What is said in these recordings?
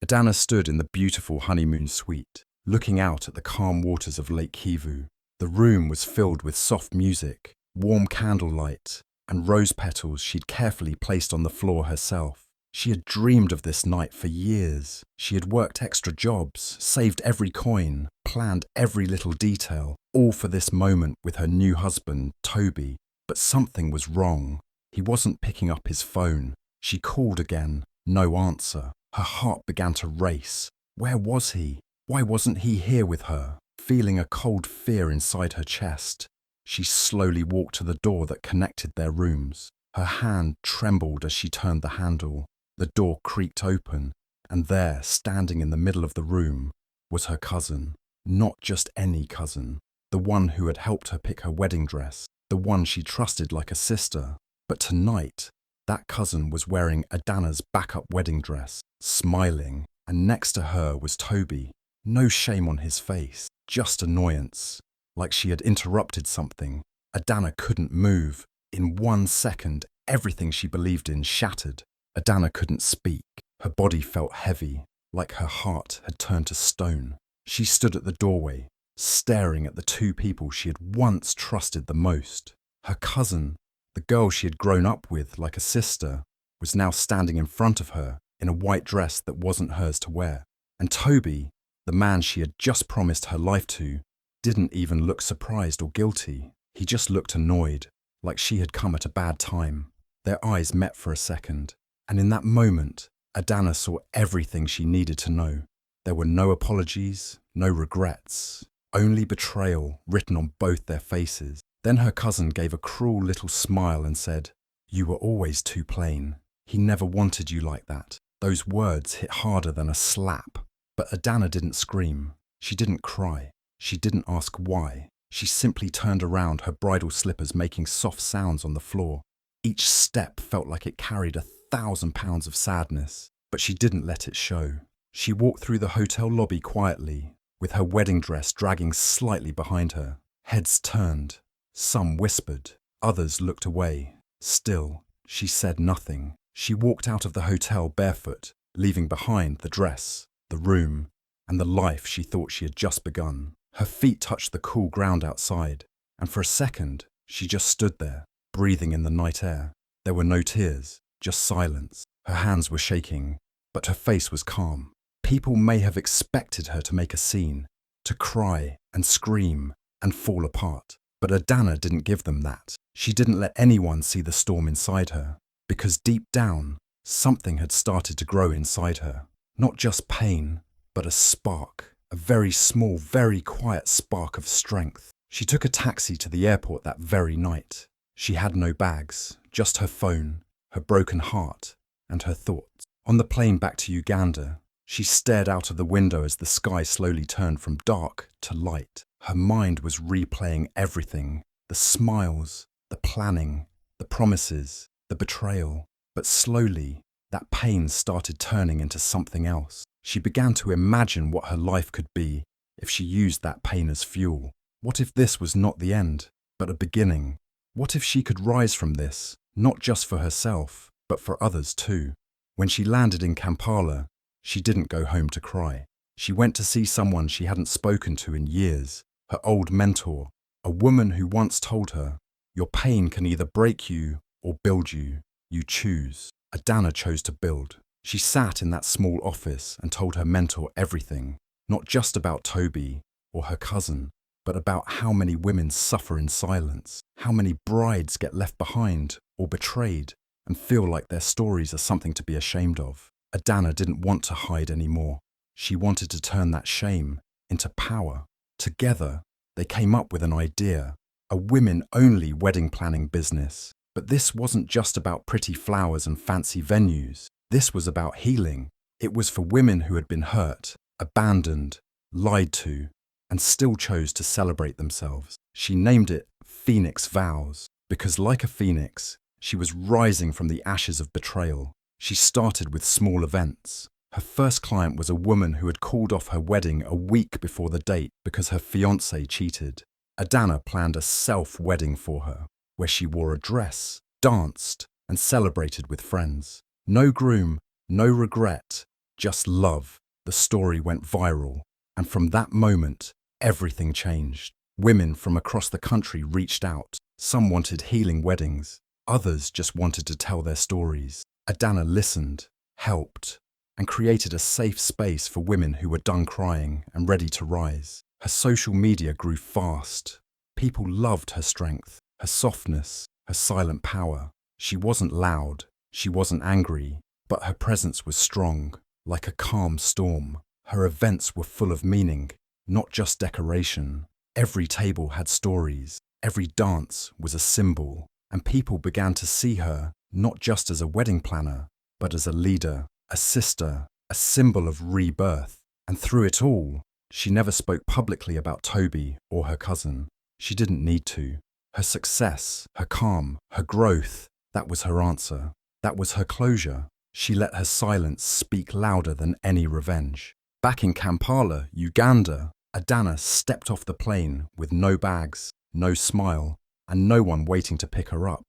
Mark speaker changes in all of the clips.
Speaker 1: Adana stood in the beautiful honeymoon suite, looking out at the calm waters of Lake Kivu. The room was filled with soft music, warm candlelight, and rose petals she'd carefully placed on the floor herself. She had dreamed of this night for years. She had worked extra jobs, saved every coin, planned every little detail, all for this moment with her new husband, Toby. But something was wrong. He wasn't picking up his phone. She called again. No answer. Her heart began to race. Where was he? Why wasn't he here with her? Feeling a cold fear inside her chest, she slowly walked to the door that connected their rooms. Her hand trembled as she turned the handle. The door creaked open, and there, standing in the middle of the room, was her cousin. Not just any cousin. The one who had helped her pick her wedding dress. The one she trusted like a sister. But tonight, that cousin was wearing Adana's backup wedding dress, smiling, and next to her was Toby. No shame on his face, just annoyance, like she had interrupted something. Adana couldn't move. In 1 second, everything she believed in shattered. Adana couldn't speak. Her body felt heavy, like her heart had turned to stone. She stood at the doorway, staring at the two people she had once trusted the most. Her cousin, the girl she had grown up with like a sister, was now standing in front of her in a white dress that wasn't hers to wear. And Toby, the man she had just promised her life to, didn't even look surprised or guilty. He just looked annoyed, like she had come at a bad time. Their eyes met for a second, and in that moment, Adana saw everything she needed to know. There were no apologies, no regrets, only betrayal written on both their faces. Then her cousin gave a cruel little smile and said, "You were always too plain. He never wanted you like that." Those words hit harder than a slap. But Adana didn't scream. She didn't cry. She didn't ask why. She simply turned around, her bridal slippers making soft sounds on the floor. Each step felt like it carried 1,000 pounds of sadness, but she didn't let it show. She walked through the hotel lobby quietly, with her wedding dress dragging slightly behind her. Heads turned. Some whispered. Others looked away. Still, she said nothing. She walked out of the hotel barefoot, leaving behind the dress, the room, and the life she thought she had just begun. Her feet touched the cool ground outside, and for a second, she just stood there, breathing in the night air. There were no tears, just silence. Her hands were shaking, but her face was calm. People may have expected her to make a scene, to cry and scream and fall apart, but Adana didn't give them that. She didn't let anyone see the storm inside her, because deep down, something had started to grow inside her. Not just pain, but a spark, a very small, very quiet spark of strength. She took a taxi to the airport that very night. She had no bags, just her phone, her broken heart, and her thoughts. On the plane back to Uganda, she stared out of the window as the sky slowly turned from dark to light. Her mind was replaying everything, the smiles, the planning, the promises, the betrayal. But slowly, that pain started turning into something else. She began to imagine what her life could be if she used that pain as fuel. What if this was not the end, but a beginning? What if she could rise from this, not just for herself, but for others too? When she landed in Kampala, she didn't go home to cry. She went to see someone she hadn't spoken to in years, her old mentor, a woman who once told her, "Your pain can either break you or build you. You choose." Adana chose to build. She sat in that small office and told her mentor everything, not just about Toby or her cousin, but about how many women suffer in silence, how many brides get left behind or betrayed and feel like their stories are something to be ashamed of. Adana didn't want to hide anymore. She wanted to turn that shame into power. Together, they came up with an idea, a women-only wedding planning business. But this wasn't just about pretty flowers and fancy venues. This was about healing. It was for women who had been hurt, abandoned, lied to, and still chose to celebrate themselves. She named it Phoenix Vows, because like a phoenix, she was rising from the ashes of betrayal. She started with small events. Her first client was a woman who had called off her wedding a week before the date because her fiancé cheated. Adana planned a self-wedding for her, where she wore a dress, danced, and celebrated with friends. No groom, no regret, just love. The story went viral, and from that moment, everything changed. Women from across the country reached out. Some wanted healing weddings. Others just wanted to tell their stories. Adana listened, helped, and created a safe space for women who were done crying and ready to rise. Her social media grew fast. People loved her strength, her softness, her silent power. She wasn't loud, she wasn't angry, but her presence was strong, like a calm storm. Her events were full of meaning, not just decoration. Every table had stories, every dance was a symbol, and people began to see her not just as a wedding planner, but as a leader, a sister, a symbol of rebirth. And through it all, she never spoke publicly about Toby or her cousin. She didn't need to. Her success, her calm, her growth, that was her answer. That was her closure. She let her silence speak louder than any revenge. Back in Kampala, Uganda, Adana stepped off the plane with no bags, no smile, and no one waiting to pick her up.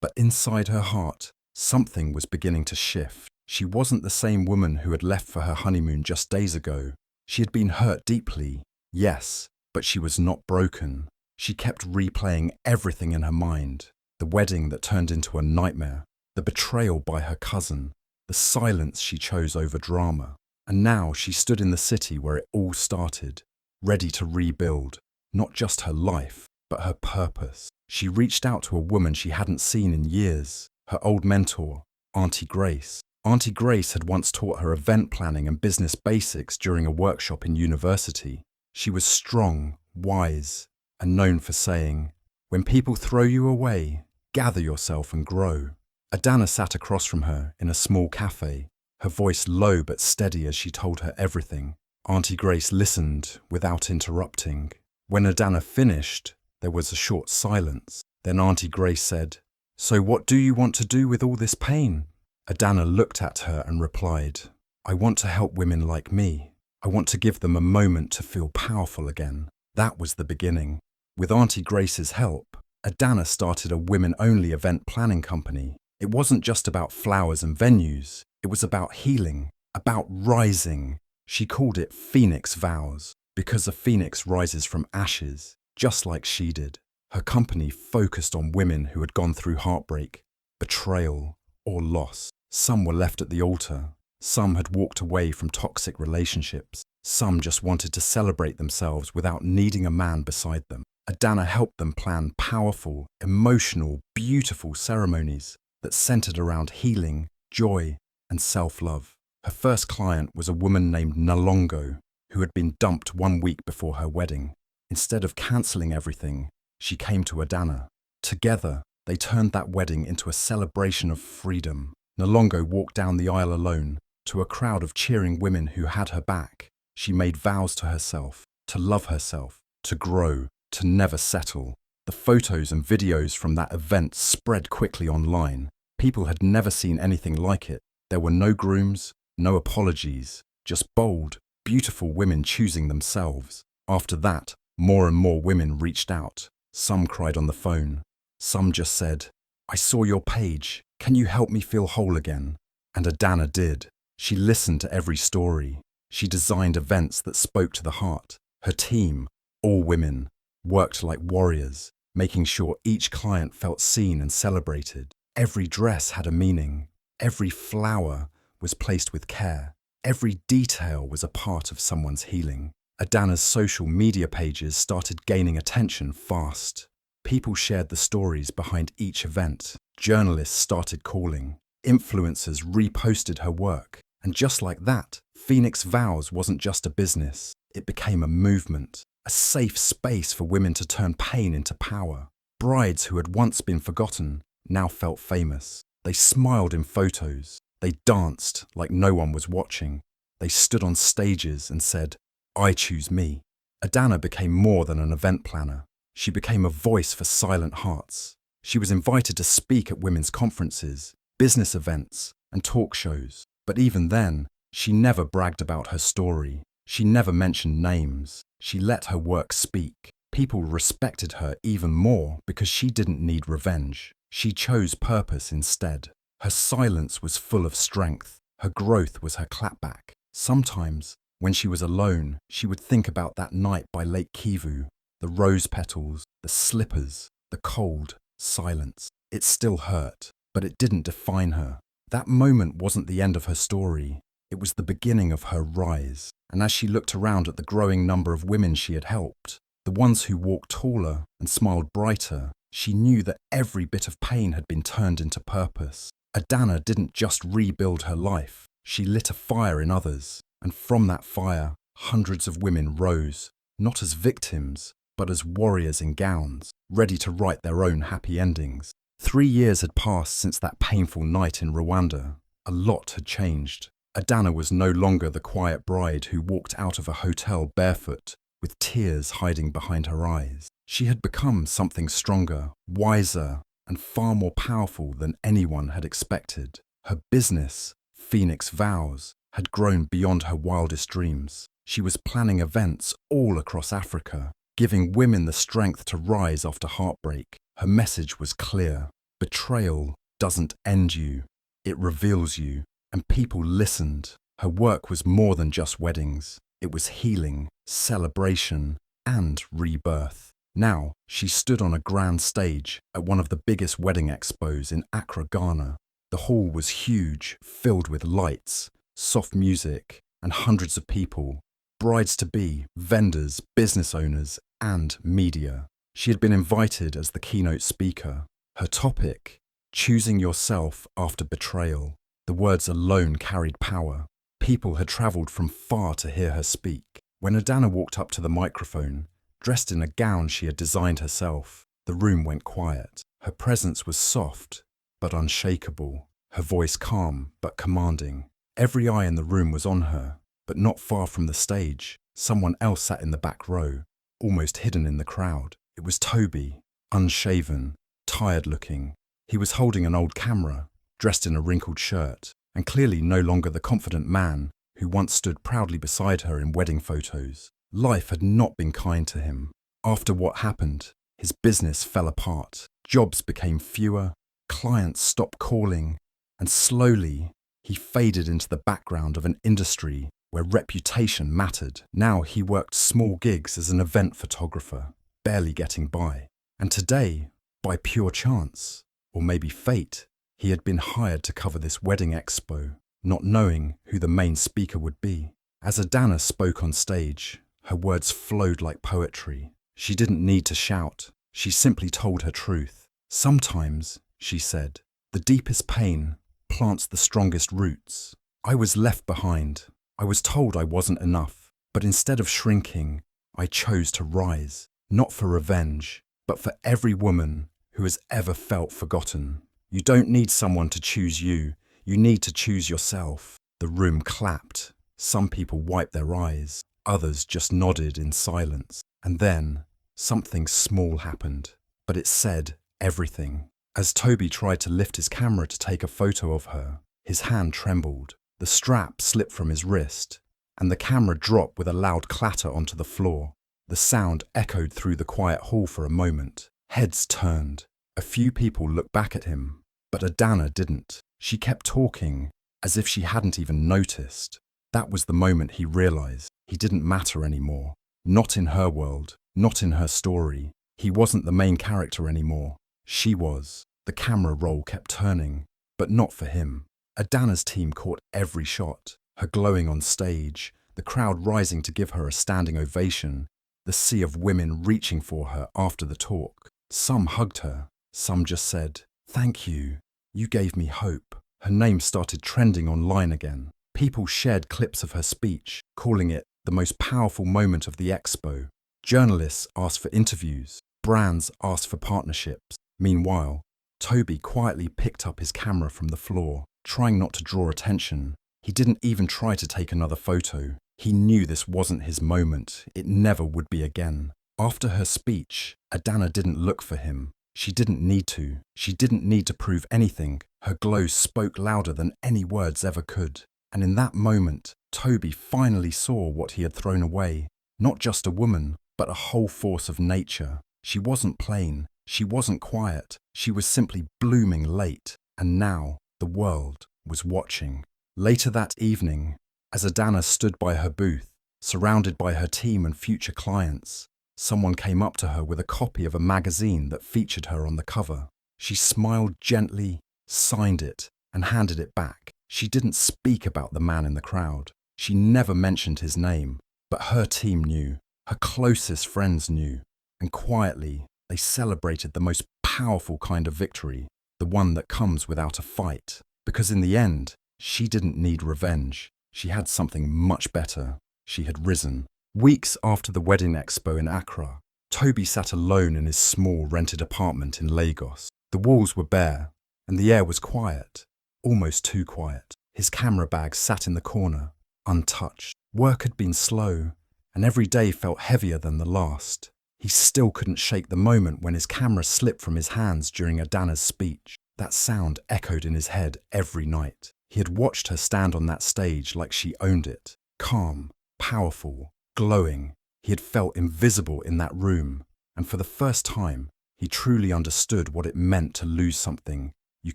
Speaker 1: But inside her heart, something was beginning to shift. She wasn't the same woman who had left for her honeymoon just days ago. She had been hurt deeply, yes, but she was not broken. She kept replaying everything in her mind. The wedding that turned into a nightmare, the betrayal by her cousin, the silence she chose over drama. And now she stood in the city where it all started, ready to rebuild, not just her life, but her purpose. She reached out to a woman she hadn't seen in years, her old mentor, Auntie Grace. Auntie Grace had once taught her event planning and business basics during a workshop in university. She was strong, wise, and known for saying, "When people throw you away, gather yourself and grow." Adana sat across from her in a small cafe, her voice low but steady as she told her everything. Auntie Grace listened without interrupting. When Adana finished, there was a short silence. Then Auntie Grace said, "So what do you want to do with all this pain?" Adana looked at her and replied, "I want to help women like me. I want to give them a moment to feel powerful again." That was the beginning. With Auntie Grace's help, Adana started a women-only event planning company. It wasn't just about flowers and venues. It was about healing, about rising. She called it Phoenix Vows, because a phoenix rises from ashes, just like she did. Her company focused on women who had gone through heartbreak, betrayal, or loss. Some were left at the altar. Some had walked away from toxic relationships. Some just wanted to celebrate themselves without needing a man beside them. Adana helped them plan powerful, emotional, beautiful ceremonies that centered around healing, joy, and self-love. Her first client was a woman named Nalongo, who had been dumped 1 week before her wedding. Instead of cancelling everything, she came to Adana. Together, they turned that wedding into a celebration of freedom. Nalongo walked down the aisle alone, to a crowd of cheering women who had her back. She made vows to herself, to love herself, to grow, to never settle. The photos and videos from that event spread quickly online. People had never seen anything like it. There were no grooms, no apologies, just bold, beautiful women choosing themselves. After that, more and more women reached out. Some cried on the phone. Some just said, "I saw your page. Can you help me feel whole again?" And Adana did. She listened to every story. She designed events that spoke to the heart. Her team, all women, worked like warriors, making sure each client felt seen and celebrated. Every dress had a meaning. Every flower was placed with care. Every detail was a part of someone's healing. Adana's social media pages started gaining attention fast. People shared the stories behind each event. Journalists started calling. Influencers reposted her work. And just like that, Phoenix Vows wasn't just a business. It became a movement, a safe space for women to turn pain into power. Brides who had once been forgotten now felt famous. They smiled in photos. They danced like no one was watching. They stood on stages and said, "I choose me." Adana became more than an event planner. She became a voice for silent hearts. She was invited to speak at women's conferences, business events, and talk shows. But even then, she never bragged about her story. She never mentioned names. She let her work speak. People respected her even more because she didn't need revenge. She chose purpose instead. Her silence was full of strength. Her growth was her clapback. Sometimes, when she was alone, she would think about that night by Lake Kivu, the rose petals, the slippers, the cold silence. It still hurt, but it didn't define her. That moment wasn't the end of her story. It was the beginning of her rise. And as she looked around at the growing number of women she had helped, the ones who walked taller and smiled brighter, she knew that every bit of pain had been turned into purpose. Adana didn't just rebuild her life, she lit a fire in others. And from that fire, hundreds of women rose, not as victims, but as warriors in gowns, ready to write their own happy endings. 3 years had passed since that painful night in Rwanda. A lot had changed. Adana was no longer the quiet bride who walked out of a hotel barefoot, with tears hiding behind her eyes. She had become something stronger, wiser, and far more powerful than anyone had expected. Her business, Phoenix Vows, had grown beyond her wildest dreams. She was planning events all across Africa, giving women the strength to rise after heartbreak. Her message was clear. Betrayal doesn't end you, it reveals you. And people listened. Her work was more than just weddings. It was healing, celebration, and rebirth. Now, she stood on a grand stage at one of the biggest wedding expos in Accra, Ghana. The hall was huge, filled with lights, soft music, and hundreds of people. Brides-to-be, vendors, business owners, and media. She had been invited as the keynote speaker. Her topic, choosing yourself after betrayal. The words alone carried power. People had travelled from far to hear her speak. When Adana walked up to the microphone, dressed in a gown she had designed herself, the room went quiet. Her presence was soft, but unshakable. Her voice calm, but commanding. Every eye in the room was on her, but not far from the stage. Someone else sat in the back row, almost hidden in the crowd. It was Toby, unshaven, tired-looking. He was holding an old camera, dressed in a wrinkled shirt, and clearly no longer the confident man who once stood proudly beside her in wedding photos. Life had not been kind to him. After what happened, his business fell apart. Jobs became fewer, clients stopped calling, and slowly he faded into the background of an industry where reputation mattered. Now he worked small gigs as an event photographer, barely getting by. And today, by pure chance, or maybe fate, he had been hired to cover this wedding expo, not knowing who the main speaker would be. As Adana spoke on stage, her words flowed like poetry. She didn't need to shout. She simply told her truth. Sometimes, she said, the deepest pain plants the strongest roots. I was left behind. I was told I wasn't enough. But instead of shrinking, I chose to rise, not for revenge, but for every woman who has ever felt forgotten. You don't need someone to choose you. You need to choose yourself. The room clapped. Some people wiped their eyes. Others just nodded in silence. And then, something small happened. But it said everything. As Toby tried to lift his camera to take a photo of her, his hand trembled. The strap slipped from his wrist, and the camera dropped with a loud clatter onto the floor. The sound echoed through the quiet hall for a moment. Heads turned. A few people looked back at him. But Adana didn't. She kept talking, as if she hadn't even noticed. That was the moment he realized he didn't matter anymore. Not in her world, not in her story. He wasn't the main character anymore. She was. The camera roll kept turning, but not for him. Adana's team caught every shot, her glowing on stage, the crowd rising to give her a standing ovation, the sea of women reaching for her after the talk. Some hugged her, some just said, "Thank you. You gave me hope." Her name started trending online again. People shared clips of her speech, calling it the most powerful moment of the expo. Journalists asked for interviews. Brands asked for partnerships. Meanwhile, Toby quietly picked up his camera from the floor, trying not to draw attention. He didn't even try to take another photo. He knew this wasn't his moment. It never would be again. After her speech, Adana didn't look for him. She didn't need to. She didn't need to prove anything. Her glow spoke louder than any words ever could. And in that moment, Toby finally saw what he had thrown away. Not just a woman, but a whole force of nature. She wasn't plain. She wasn't quiet. She was simply blooming late. And now, the world was watching. Later that evening, as Adana stood by her booth, surrounded by her team and future clients, someone came up to her with a copy of a magazine that featured her on the cover. She smiled gently, signed it, and handed it back. She didn't speak about the man in the crowd. She never mentioned his name, but her team knew, her closest friends knew, and quietly they celebrated the most powerful kind of victory, the one that comes without a fight. Because in the end, she didn't need revenge. She had something much better. She had risen. Weeks after the wedding expo in Accra, Toby sat alone in his small rented apartment in Lagos. The walls were bare, and the air was quiet, almost too quiet. His camera bag sat in the corner, untouched. Work had been slow, and every day felt heavier than the last. He still couldn't shake the moment when his camera slipped from his hands during Adana's speech. That sound echoed in his head every night. He had watched her stand on that stage like she owned it, calm, powerful, glowing. He had felt invisible in that room, and for the first time, he truly understood what it meant to lose something you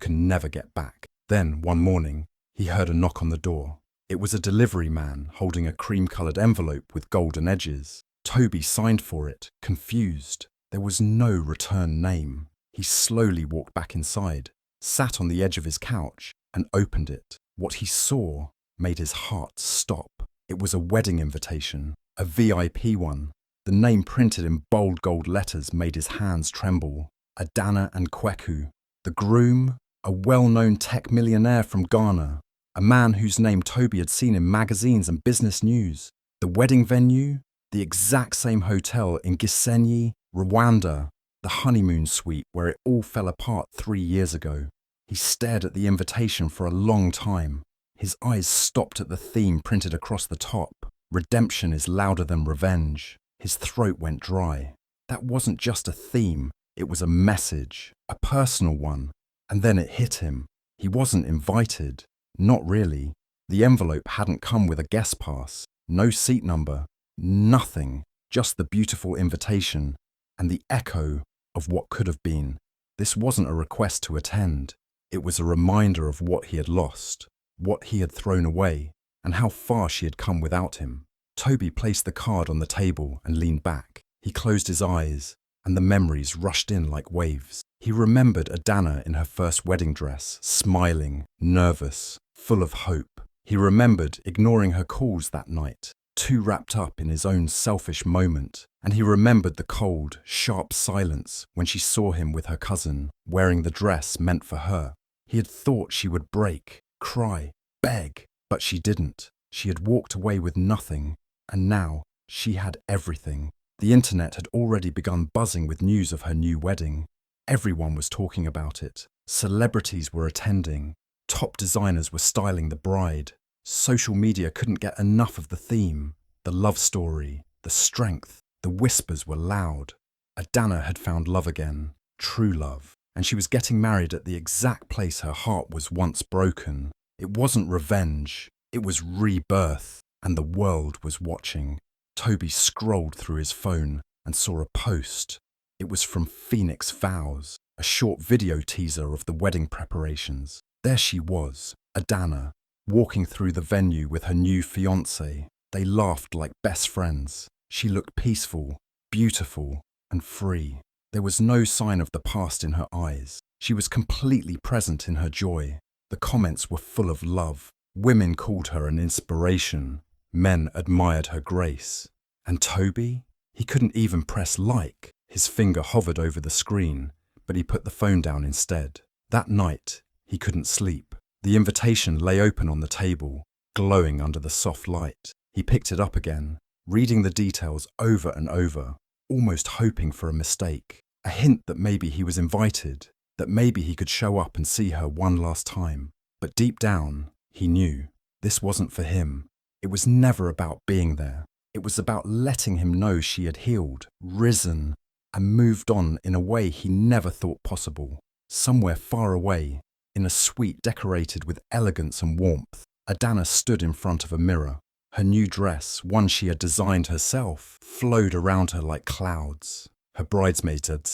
Speaker 1: can never get back. Then, one morning, he heard a knock on the door. It was a delivery man holding a cream-coloured envelope with golden edges. Toby signed for it, confused. There was no return name. He slowly walked back inside, sat on the edge of his couch, and opened it. What he saw made his heart stop. It was a wedding invitation, a VIP one. The name printed in bold gold letters made his hands tremble. Adana and Kweku. The groom, a well-known tech millionaire from Ghana, a man whose name Toby had seen in magazines and business news. The wedding venue, the exact same hotel in Gisenyi, Rwanda, the honeymoon suite where it all fell apart 3 years ago. He stared at the invitation for a long time. His eyes stopped at the theme printed across the top. Redemption is louder than revenge. His throat went dry. That wasn't just a theme, it was a message, a personal one. And then it hit him. He wasn't invited. Not really. The envelope hadn't come with a guest pass, no seat number, nothing, just the beautiful invitation and the echo of what could have been. This wasn't a request to attend. It was a reminder of what he had lost, what he had thrown away, and how far she had come without him. Toby placed the card on the table and leaned back. He closed his eyes, and the memories rushed in like waves. He remembered Adana in her first wedding dress, smiling, nervous, full of hope. He remembered ignoring her calls that night, too wrapped up in his own selfish moment. And he remembered the cold, sharp silence when she saw him with her cousin, wearing the dress meant for her. He had thought she would break, cry, beg, but she didn't. She had walked away with nothing, and now she had everything. The internet had already begun buzzing with news of her new wedding. Everyone was talking about it. Celebrities were attending. Top designers were styling the bride. Social media couldn't get enough of the theme, the love story, the strength. The whispers were loud. Adana had found love again, true love, and she was getting married at the exact place her heart was once broken. It wasn't revenge, it was rebirth, and the world was watching. Toby scrolled through his phone and saw a post. It was from Phoenix Vows, a short video teaser of the wedding preparations. There she was, Adana, walking through the venue with her new fiancé. They laughed like best friends. She looked peaceful, beautiful, and free. There was no sign of the past in her eyes. She was completely present in her joy. The comments were full of love. Women called her an inspiration. Men admired her grace. And Toby? He couldn't even press like. His finger hovered over the screen, but he put the phone down instead. That night, he couldn't sleep. The invitation lay open on the table, glowing under the soft light. He picked it up again, reading the details over and over, almost hoping for a mistake, a hint that maybe he was invited, that maybe he could show up and see her one last time. But deep down, he knew this wasn't for him. It was never about being there. It was about letting him know she had healed, risen, and moved on in a way he never thought possible. Somewhere far away, in a suite decorated with elegance and warmth, Adana stood in front of a mirror. Her new dress, one she had designed herself, flowed around her like clouds. Her bridesmaids had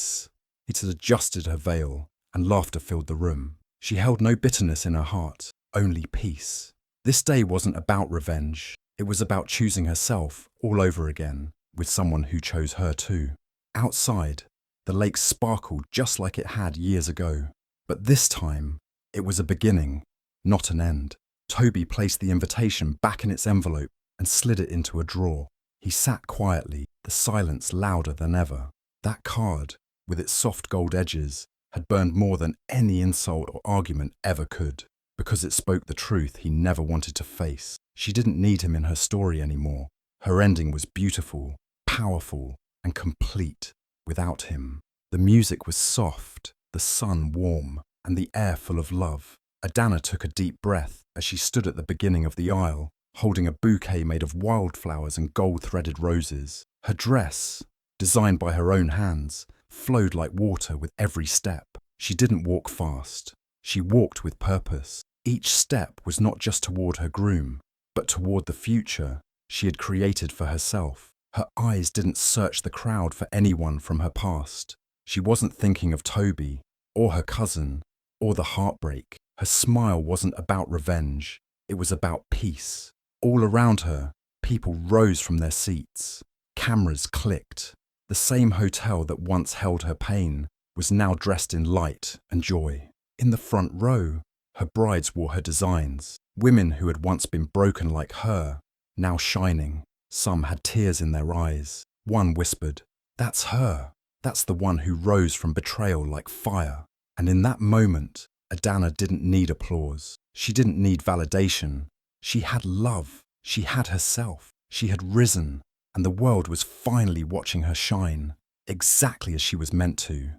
Speaker 1: adjusted her veil, and laughter filled the room. She held no bitterness in her heart, only peace. This day wasn't about revenge. It was about choosing herself all over again with someone who chose her too. Outside, the lake sparkled just like it had years ago. But this time, it was a beginning, not an end. Toby placed the invitation back in its envelope and slid it into a drawer. He sat quietly, the silence louder than ever. That card, with its soft gold edges, had burned more than any insult or argument ever could, because it spoke the truth he never wanted to face. She didn't need him in her story anymore. Her ending was beautiful, powerful, and complete without him. The music was soft, the sun warm, and the air full of love. Adana took a deep breath as she stood at the beginning of the aisle, holding a bouquet made of wildflowers and gold-threaded roses. Her dress, designed by her own hands, flowed like water with every step. She didn't walk fast. She walked with purpose. Each step was not just toward her groom, but toward the future she had created for herself. Her eyes didn't search the crowd for anyone from her past. She wasn't thinking of Toby, or her cousin, or the heartbreak. Her smile wasn't about revenge. It was about peace. All around her, people rose from their seats. Cameras clicked. The same hotel that once held her pain was now dressed in light and joy. In the front row, her brides wore her designs. Women who had once been broken like her, now shining. Some had tears in their eyes. One whispered, "That's her. That's the one who rose from betrayal like fire." And in that moment, Adana didn't need applause. She didn't need validation. She had love. She had herself. She had risen, and the world was finally watching her shine, exactly as she was meant to.